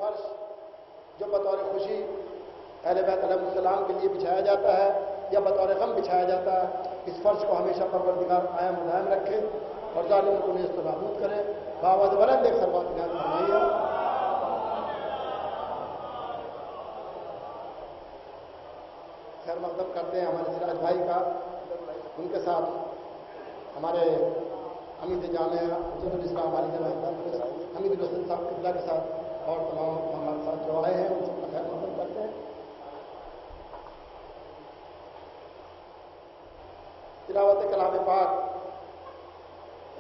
فرش جو بطور خوشی اہل بیت علیہ السلام کے لیے بچھایا جاتا ہے یا بطور غم بچھایا جاتا ہے، اس فرش کو ہمیشہ پروردگار قائم و دائم رکھے اور ظالموں کو نیست و نابود کرے۔ بآواز بلند ایک سلوات نعت فرمائیے۔ خیر مقدم کرتے ہیں ہمارے سراج بھائی کا، ان کے ساتھ ہمارے حمید جامعہ حجت الاسلام علی حمید الحسن صاحب قبلہ کے ساتھ اور تمام ہمارے ساتھ جو آئے ہیں ان سب کا خیر مقدم کرتے ہیں۔ تلاوت کلام پاک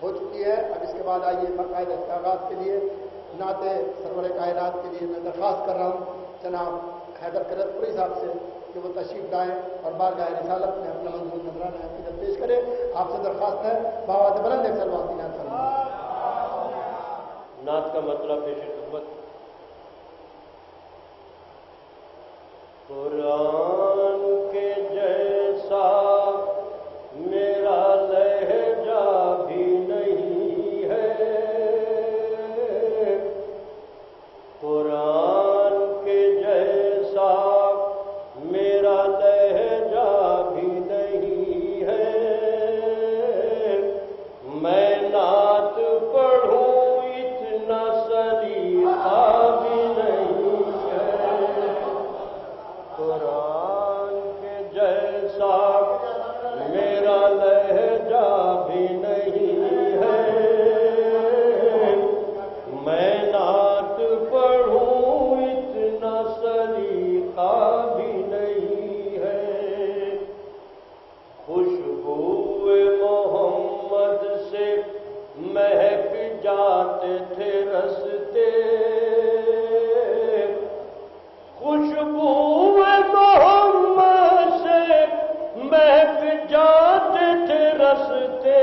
ہو چکی ہے، اب اس کے بعد آئیے باقاعدہ آغاز کے لیے نعت سرور کائنات کے لیے میں درخواست کر رہا ہوں جناب حیدر کرت پوری صاحب سے کہ وہ تشریف لائیں اور بارگاہ رسالت میں اپنا منظور نذرانہ عقیدت پیش کریں۔ آپ سے درخواست ہے بآواز بلند ایک سلوات نعت فرمائیں۔ نعت کا مطلب پیش خدمت۔ قرآن کے جیسا میرا لہجہ بھی نہیں ہے، قرآن کے جیسا میرا لہجہ بھی نہیں ہے، میں نعت پڑھوں اتنا سلیقہ بھی نہیں ہے، قرآن کے جیسا میرا لہجہ بھی نہیں ہے، میں نعت پڑھوں اتنا سلیقہ بھی نہیں ہے، خوشبو محمد سے مہک جاتے تھے رستے، خوشبو محمد سے مہک جاتے تھے رستے،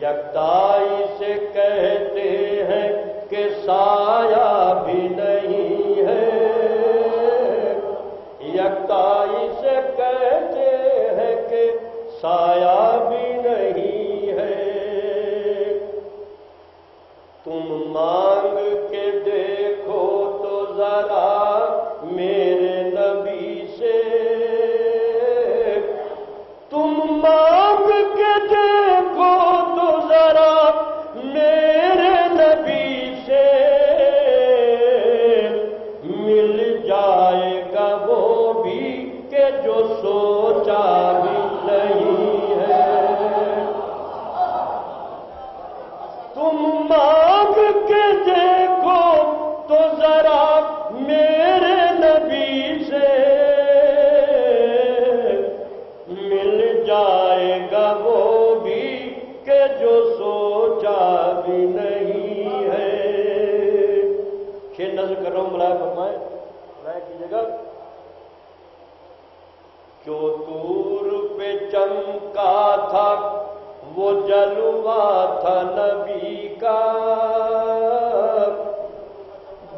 یکتائی سے کہتے ہیں کہ سایہ بھی نہیں ہے، یکتائی سے کہتے ہیں کہ سایہ بھی نہیں ہے، تم مانگ کے دیکھو تو ذرا میرے نبی سے، تم مانگ کے دیکھو تو ذرا میرے نبی سے، مل جائے گا وہ بھی کہ جو سوچا بھی نہیں ہے، تم مانگ کے دیکھو تو ذرا میرے نبی سے، مل جائے گا وہ بھی کہ جو سوچا بھی نہیں ہے۔ نظر کر رہا ہوں، ملائے فرمائے، ملائے کیجیے گا۔ جو طور پہ چمکا تھا وہ جلوہ تھا نبی کا،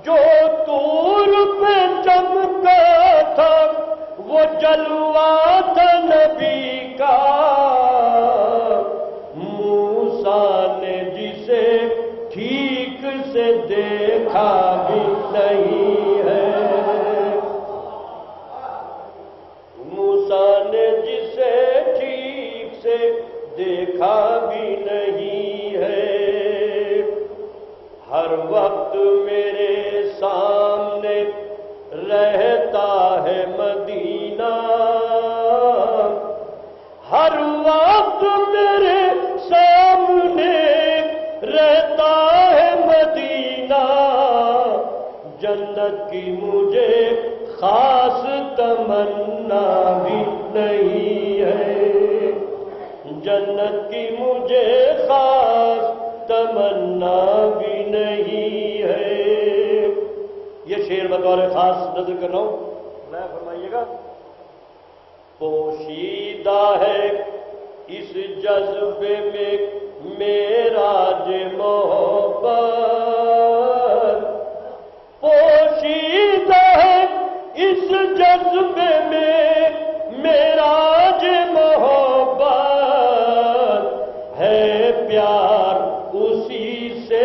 جو طور پہ چمکا تھا وہ جلوہ تھا نبی کا، موسیٰ نے جسے ٹھیک سے دیکھا بھی نہیں ہے، موسیٰ نے جسے ٹھیک سے دیکھا بھی نہیں ہے، ہر وقت میرے سامنے رہتا ہے مدینہ، ہر وقت میرے سامنے رہتا ہے مدینہ، جنت کی مجھے خاص تمنا بھی نہیں ہے، جنت کی مجھے خاص تمنا بھی نہیں ہے۔ یہ شعر بطور خاص نظر کر رہا ہوں، میں فرمائیے گا۔ پوشیدہ ہے اس جذبے میں معراج محبت، پوشیدہ ہے اس جذبے میں معراج محبت، ہے پیار اسی سے